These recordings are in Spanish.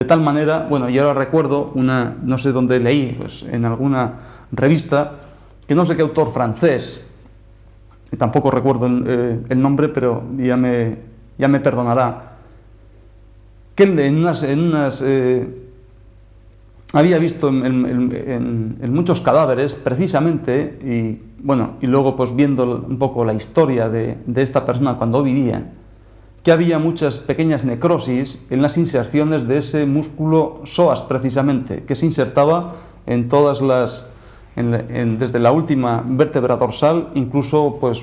De tal manera, bueno, y ahora recuerdo no sé dónde leí, pues en alguna revista, que no sé qué autor francés, que tampoco recuerdo el nombre, pero ya me perdonará, que él había visto en muchos cadáveres, precisamente, y bueno, y luego pues viendo un poco la historia de esta persona cuando vivía, que había muchas pequeñas necrosis en las inserciones de ese músculo psoas, precisamente, que se insertaba en todas desde la última vértebra dorsal, incluso pues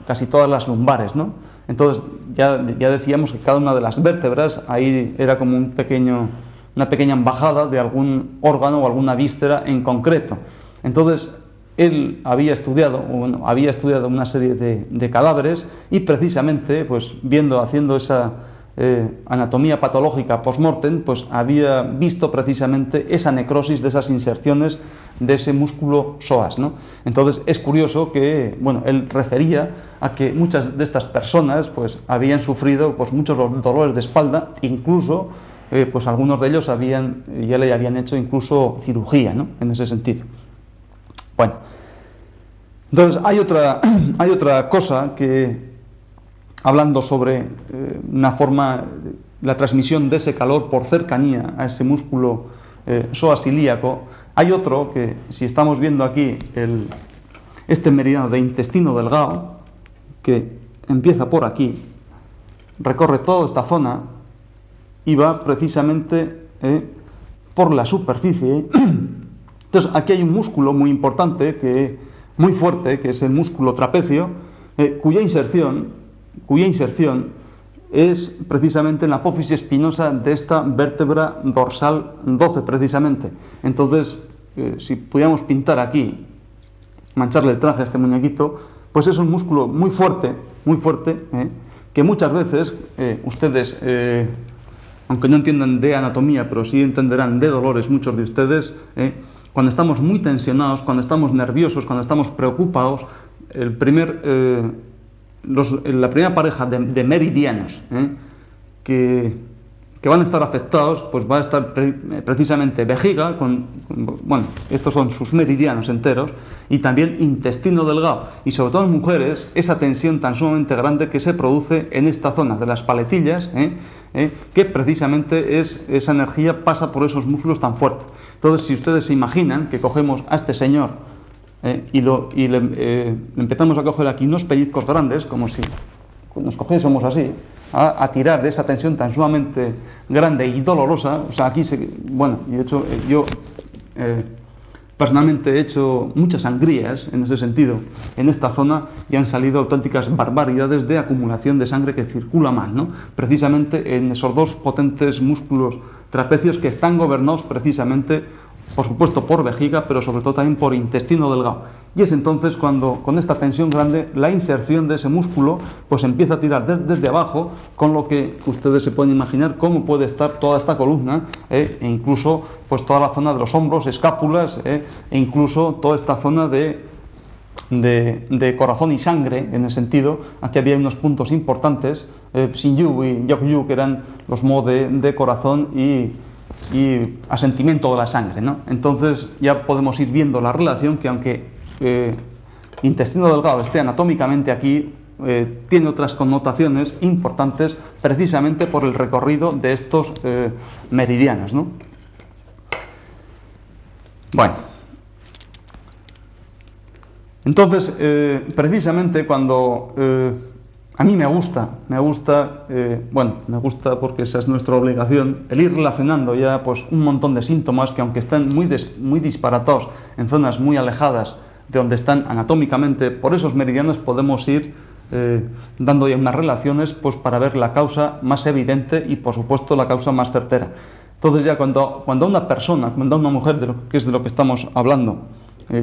casi todas las lumbares, ¿no? Entonces ya decíamos que cada una de las vértebras ahí era como una pequeña embajada de algún órgano o alguna víscera en concreto. Entonces él había estudiado una serie de cadáveres y precisamente, pues haciendo esa anatomía patológica post-mortem, pues había visto precisamente esa necrosis de esas inserciones de ese músculo psoas, ¿no? Entonces es curioso que, bueno, él refería a que muchas de estas personas pues habían sufrido pues muchos dolores de espalda, incluso pues algunos de ellos ya le habían hecho incluso cirugía, ¿no? En ese sentido. Bueno, entonces hay otra cosa que, hablando sobre una forma, la transmisión de ese calor por cercanía a ese músculo psoas ilíaco, hay otro que, si estamos viendo aquí este meridiano de intestino delgado, que empieza por aquí, recorre toda esta zona y va precisamente por la superficie. Entonces aquí hay un músculo muy importante, muy fuerte, que es el músculo trapecio, cuya inserción es precisamente en la apófisis espinosa de esta vértebra dorsal 12, precisamente. Entonces, si pudiéramos pintar aquí, mancharle el traje a este muñequito, pues es un músculo muy fuerte, que muchas veces ustedes, aunque no entiendan de anatomía, pero sí entenderán de dolores muchos de ustedes, cuando estamos muy tensionados, cuando estamos nerviosos, cuando estamos preocupados, la primera pareja de meridianos que van a estar afectados, pues va a estar precisamente vejiga, bueno, estos son sus meridianos enteros, y también intestino delgado, y sobre todo en mujeres, esa tensión tan sumamente grande que se produce en esta zona de las paletillas, que precisamente esa energía pasa por esos músculos tan fuertes. Entonces, si ustedes se imaginan que cogemos a este señor y le empezamos a coger aquí unos pellizcos grandes, como si nos cogiésemos así, a tirar de esa tensión tan sumamente grande y dolorosa. O sea, aquí, bueno, yo personalmente he hecho muchas sangrías en ese sentido, en esta zona, y han salido auténticas barbaridades de acumulación de sangre que circula mal, ¿no? Precisamente en esos dos potentes músculos trapecios que están gobernados precisamente, por supuesto, por vejiga, pero sobre todo también por intestino delgado. Y es entonces cuando, con esta tensión grande, la inserción de ese músculo pues empieza a tirar desde abajo, con lo que ustedes se pueden imaginar cómo puede estar toda esta columna, e incluso pues toda la zona de los hombros, escápulas, e incluso toda esta zona de corazón y sangre, en el sentido, aquí había unos puntos importantes, Xinyu y Yokyu, que eran los mo de corazón y asentimiento de la sangre, ¿no? Entonces ya podemos ir viendo la relación, que aunque intestino delgado esté anatómicamente aquí, tiene otras connotaciones importantes precisamente por el recorrido de estos meridianos, ¿no? Bueno, entonces precisamente cuando a mí me gusta porque esa es nuestra obligación, el ir relacionando ya pues un montón de síntomas que, aunque están muy disparatados en zonas muy alejadas de donde están anatómicamente, por esos meridianos podemos ir dando ya unas relaciones pues para ver la causa más evidente y, por supuesto, la causa más certera. Entonces ya cuando una persona, cuando una mujer, que es de lo que estamos hablando,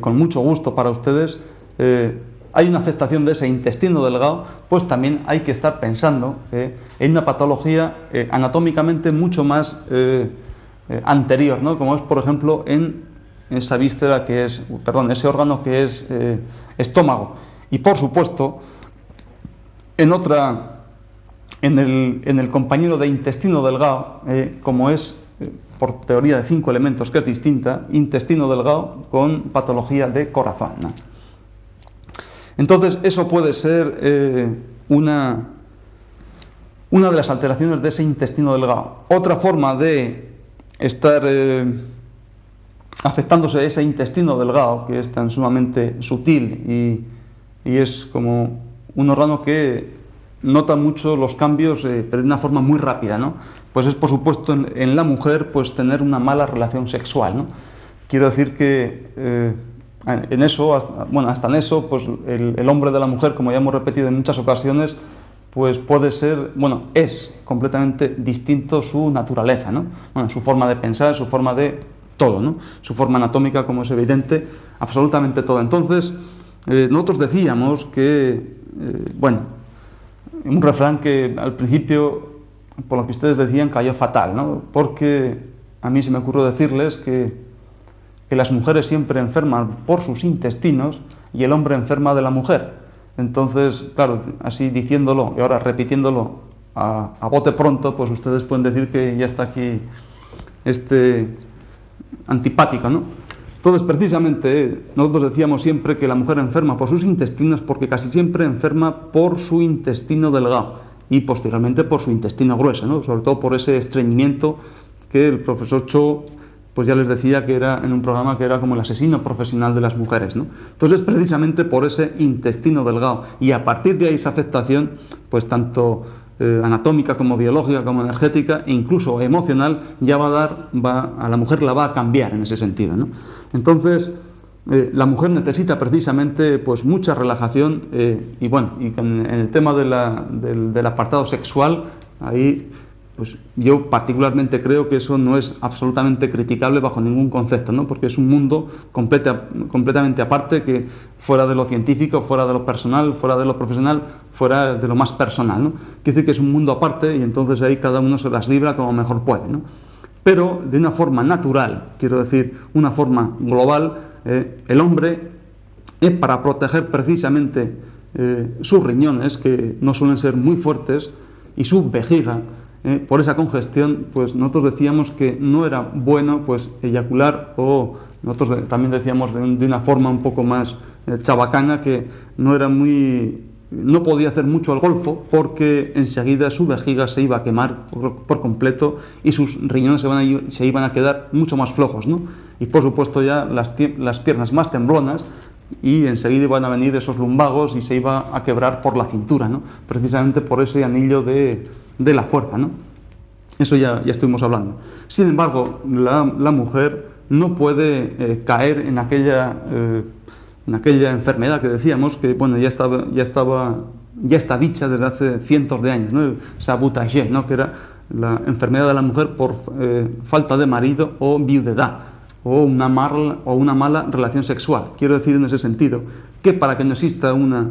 con mucho gusto para ustedes, hay una afectación de ese intestino delgado, pues también hay que estar pensando en una patología anatómicamente mucho más anterior, ¿no? Como es, por ejemplo, en esa víscera que es, ese órgano que es estómago. Y, por supuesto, en el compañero de intestino delgado, como es por teoría de 5 elementos, que es distinta, intestino delgado con patología de corazón, ¿no? Entonces, eso puede ser una de las alteraciones de ese intestino delgado. Otra forma de estar afectándose ese intestino delgado, que es tan sumamente sutil y es como un órgano que nota mucho los cambios, pero de una forma muy rápida, ¿no? Pues es, por supuesto, en la mujer, pues tener una mala relación sexual, ¿no? Quiero decir que en eso, hasta en eso, pues el hombre de la mujer, como ya hemos repetido en muchas ocasiones, pues puede ser, es completamente distinto su naturaleza, ¿no? Bueno, su forma de pensar, su forma de todo, ¿no? Su forma anatómica, como es evidente, absolutamente todo. Entonces, nosotros decíamos que, un refrán que al principio, por lo que ustedes decían, cayó fatal, ¿no? Porque a mí se me ocurrió decirles que las mujeres siempre enferman por sus intestinos y el hombre enferma de la mujer. Entonces, claro, así diciéndolo y ahora repitiéndolo a bote pronto, pues ustedes pueden decir que ya está aquí antipático, ¿no? Entonces, precisamente, nosotros decíamos siempre que la mujer enferma por sus intestinos porque casi siempre enferma por su intestino delgado y posteriormente por su intestino grueso, ¿no? Sobre todo por ese estreñimiento que el profesor Cho pues ya les decía que era en un programa que era como el asesino profesional de las mujeres, ¿no? Entonces, precisamente por ese intestino delgado y a partir de ahí esa afectación, pues tanto anatómica como biológica como energética e incluso emocional, ya a la mujer la va a cambiar en ese sentido, ¿no? Entonces, la mujer necesita precisamente pues mucha relajación y en el tema del apartado sexual, ahí pues yo particularmente creo que eso no es absolutamente criticable bajo ningún concepto, ¿no? Porque es un mundo completamente aparte, que fuera de lo científico, fuera de lo personal, fuera de lo profesional, fuera de lo más personal, ¿no? Quiere decir que es un mundo aparte y entonces ahí cada uno se las libra como mejor puede, ¿no? Pero de una forma natural, quiero decir, una forma global, el hombre, para proteger precisamente sus riñones, que no suelen ser muy fuertes, y su vejiga, por esa congestión, pues nosotros decíamos que no era bueno pues eyacular, o nosotros también decíamos de una forma un poco más chabacana, que no podía hacer mucho el golfo porque enseguida su vejiga se iba a quemar por completo y sus riñones se iban a quedar mucho más flojos, ¿no? Y por supuesto ya las piernas más temblonas, y enseguida iban a venir esos lumbagos y se iba a quebrar por la cintura, ¿no? Precisamente por ese anillo de la fuerza, ¿no? Eso ya estuvimos hablando. Sin embargo, la mujer no puede caer en aquella enfermedad que decíamos que ya está dicha desde hace cientos de años, ¿no? El sabotage, ¿no? Que era la enfermedad de la mujer por falta de marido o viudedad o una mala relación sexual. Quiero decir en ese sentido que para que no exista una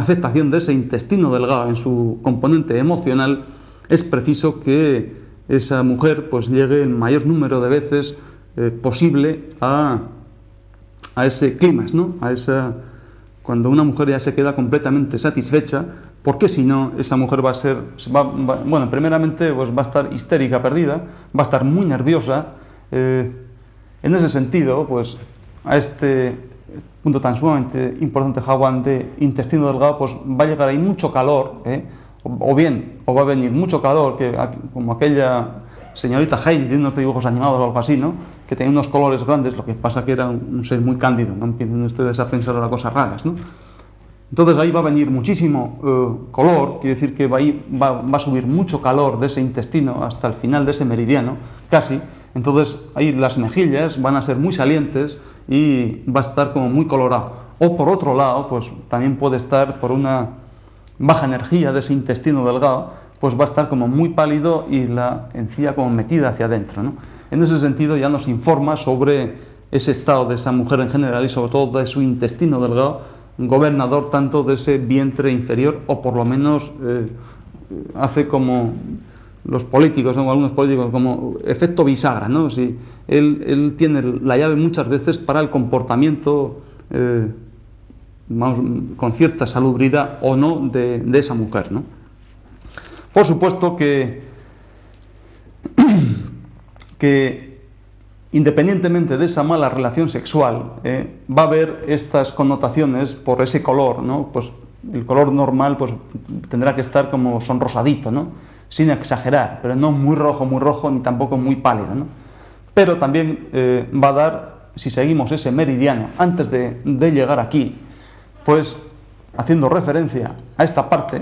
afectación de ese intestino delgado en su componente emocional, es preciso que esa mujer pues llegue el mayor número de veces posible a ese clímax, ¿no? Cuando una mujer ya se queda completamente satisfecha, porque si no, esa mujer primeramente pues va a estar histérica, perdida, va a estar muy nerviosa. En ese sentido, pues a este punto tan sumamente importante, Jawan, de intestino delgado, pues va a llegar ahí mucho calor, o va a venir mucho calor, como aquella señorita Heidi de unos dibujos animados o algo así, ¿no? Que tenía unos colores grandes, lo que pasa que era un ser muy cándido, no empiecen ustedes a pensar ahora cosas raras, ¿no? Entonces ahí va a venir muchísimo color, quiere decir que va a subir mucho calor de ese intestino hasta el final de ese meridiano, casi. Entonces ahí las mejillas van a ser muy salientes y va a estar como muy colorado. O por otro lado, pues también puede estar por una baja energía de ese intestino delgado, pues va a estar como muy pálido y la encía como metida hacia adentro, ¿no? En ese sentido ya nos informa sobre ese estado de esa mujer en general y sobre todo de su intestino delgado, gobernador tanto de ese vientre inferior, o por lo menos hace como los políticos, ¿no? Algunos políticos, como efecto bisagra, ¿no? Si él tiene la llave muchas veces para el comportamiento con cierta salubridad o no de esa mujer, ¿no? Por supuesto que que independientemente de esa mala relación sexual, va a haber estas connotaciones por ese color, ¿no? Pues el color normal pues tendrá que estar como sonrosadito, ¿no? Sin exagerar, pero no muy rojo, ni tampoco muy pálido, ¿no? Pero también va a dar, si seguimos ese meridiano antes de llegar aquí, pues haciendo referencia a esta parte,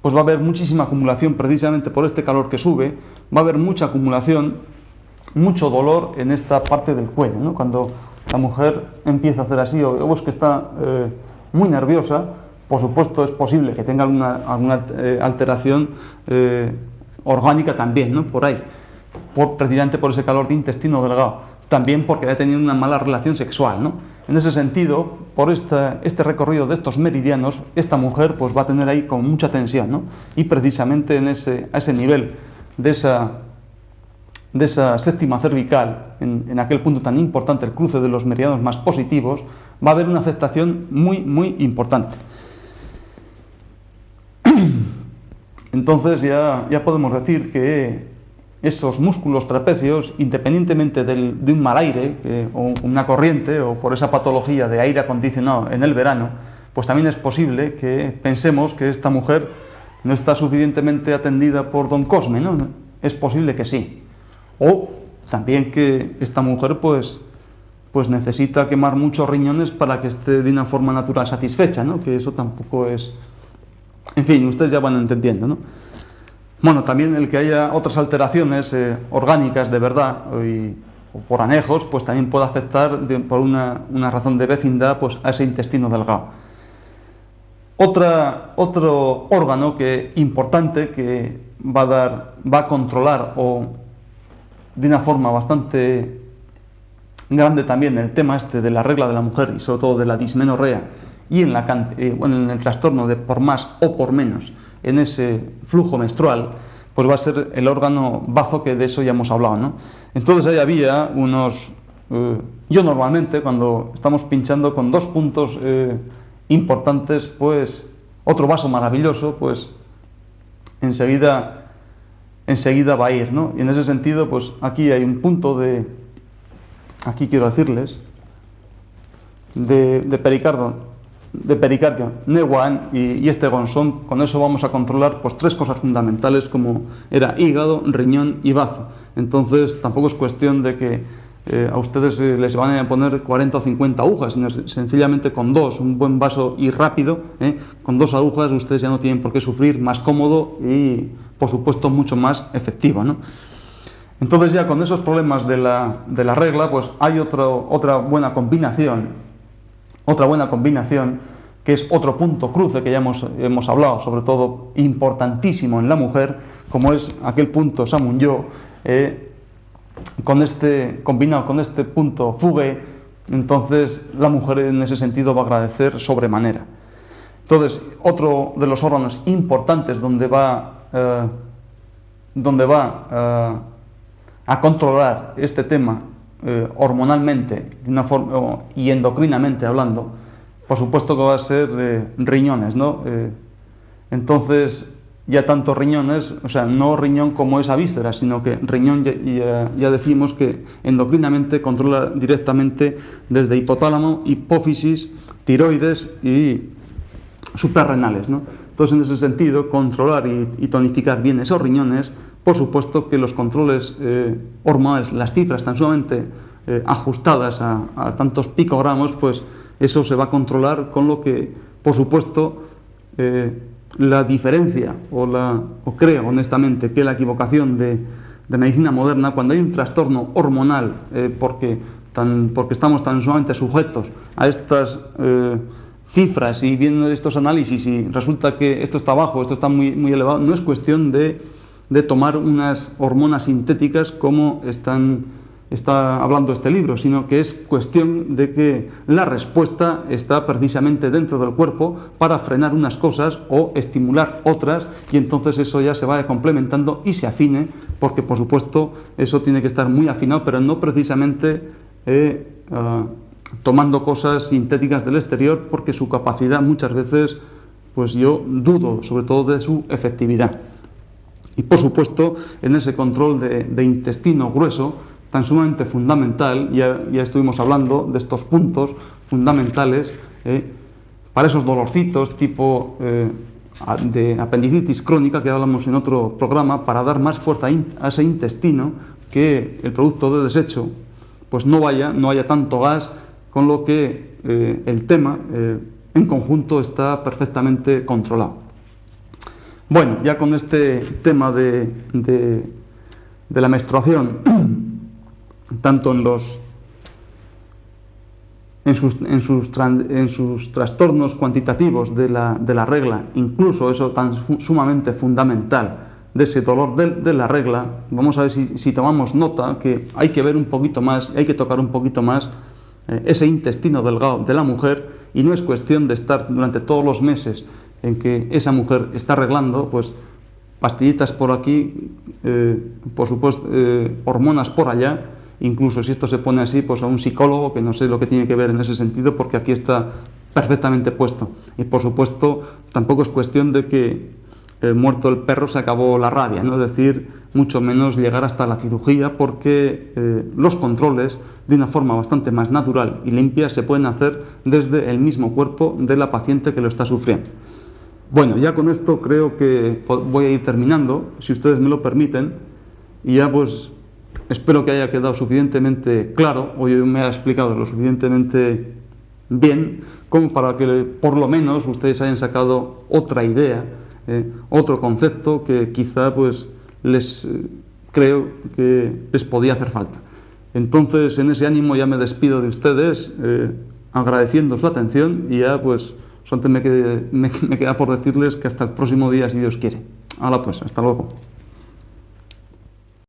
pues va a haber muchísima acumulación precisamente por este calor que sube, va a haber mucha acumulación, mucho dolor en esta parte del cuello, ¿no? Cuando la mujer empieza a hacer así o es que está muy nerviosa, por supuesto es posible que tenga alguna alteración orgánica también, ¿no? Por ahí, precisamente por ese calor de intestino delgado, también porque ha tenido una mala relación sexual, ¿no? En ese sentido, por este recorrido de estos meridianos, esta mujer pues va a tener ahí con mucha tensión, ¿no? Y precisamente a ese nivel de esa séptima cervical, en aquel punto tan importante, el cruce de los meridianos más positivos, va a haber una afectación muy, muy importante. Entonces ya podemos decir que esos músculos trapecios, independientemente de un mal aire o una corriente o por esa patología de aire acondicionado en el verano, pues también es posible que pensemos que esta mujer no está suficientemente atendida por don Cosme, ¿no? Es posible que sí. O también que esta mujer pues necesita quemar muchos riñones para que esté de una forma natural satisfecha, ¿no? Que eso tampoco es... En fin, ustedes ya van entendiendo, ¿no? Bueno, también el que haya otras alteraciones orgánicas de verdad o por anejos, pues también puede afectar por una razón de vecindad pues a ese intestino delgado. Otro órgano importante que va a controlar o de una forma bastante grande también el tema este de la regla de la mujer y sobre todo de la dismenorrea y en el trastorno de por más o por menos en ese flujo menstrual, pues va a ser el órgano bazo, que de eso ya hemos hablado, ¿no? Entonces ahí había yo normalmente cuando estamos pinchando con dos puntos importantes, pues otro vaso maravilloso, pues enseguida va a ir, ¿no? Y en ese sentido, pues aquí hay un punto aquí quiero decirles, de pericardio, Newan y este gonzón. Con eso vamos a controlar pues tres cosas fundamentales como era hígado, riñón y bazo. Entonces tampoco es cuestión de que a ustedes les van a poner 40 o 50 agujas, sino sencillamente con dos, un buen vaso y rápido, con dos agujas ustedes ya no tienen por qué sufrir, más cómodo y por supuesto mucho más efectivo, ¿no? Entonces ya con esos problemas de la regla, pues hay otra buena combinación, que es otro punto cruce que ya hemos hablado, sobre todo importantísimo en la mujer, como es aquel punto Samun-yo, combinado con este punto Fugue, entonces la mujer en ese sentido va a agradecer sobremanera. Entonces, otro de los órganos importantes donde va a controlar este tema hormonalmente y endocrinamente hablando, por supuesto que va a ser riñones, ¿no? Entonces, ya tanto riñones, o sea, no riñón como esa víscera, sino que riñón ya decimos que endocrinamente controla directamente desde hipotálamo, hipófisis, tiroides y suprarrenales, ¿no? Entonces, en ese sentido, controlar y tonificar bien esos riñones, por supuesto que los controles hormonales, las cifras tan sumamente ajustadas a tantos picogramos, pues eso se va a controlar, con lo que, por supuesto, la diferencia, o creo honestamente que la equivocación de medicina moderna, cuando hay un trastorno hormonal, porque estamos tan sumamente sujetos a estas cifras y viendo estos análisis y resulta que esto está bajo, esto está muy, muy elevado, no es cuestión de tomar unas hormonas sintéticas como está hablando este libro, sino que es cuestión de que la respuesta está precisamente dentro del cuerpo para frenar unas cosas o estimular otras, y entonces eso ya se vaya complementando y se afine, porque por supuesto eso tiene que estar muy afinado, pero no precisamente tomando cosas sintéticas del exterior, porque su capacidad muchas veces, pues yo dudo sobre todo de su efectividad. Y por supuesto, en ese control de intestino grueso, tan sumamente fundamental, ya estuvimos hablando de estos puntos fundamentales para esos dolorcitos tipo de apendicitis crónica que hablamos en otro programa, para dar más fuerza a ese intestino, que el producto de desecho pues no haya tanto gas, con lo que el tema en conjunto está perfectamente controlado. Bueno, ya con este tema de la menstruación, tanto en sus trastornos cuantitativos de la regla, incluso eso tan sumamente fundamental de ese dolor de la regla, vamos a ver si tomamos nota que hay que ver un poquito más, hay que tocar un poquito más ese intestino delgado de la mujer, y no es cuestión de estar durante todos los meses en que esa mujer está arreglando, pues pastillitas por aquí, por supuesto, hormonas por allá. Incluso si esto se pone así, pues a un psicólogo, que no sé lo que tiene que ver en ese sentido, porque aquí está perfectamente puesto. Y por supuesto, tampoco es cuestión de que muerto el perro se acabó la rabia, ¿no? Es decir, mucho menos llegar hasta la cirugía, porque los controles, de una forma bastante más natural y limpia, se pueden hacer desde el mismo cuerpo de la paciente que lo está sufriendo. Bueno, ya con esto creo que voy a ir terminando, si ustedes me lo permiten, y ya pues espero que haya quedado suficientemente claro, o yo me haya explicado lo suficientemente bien, como para que por lo menos ustedes hayan sacado otra idea, otro concepto que quizá pues creo que les podía hacer falta. Entonces, en ese ánimo ya me despido de ustedes, agradeciendo su atención, y ya pues solamente me queda por decirles que hasta el próximo día, si Dios quiere. Ahora pues, hasta luego.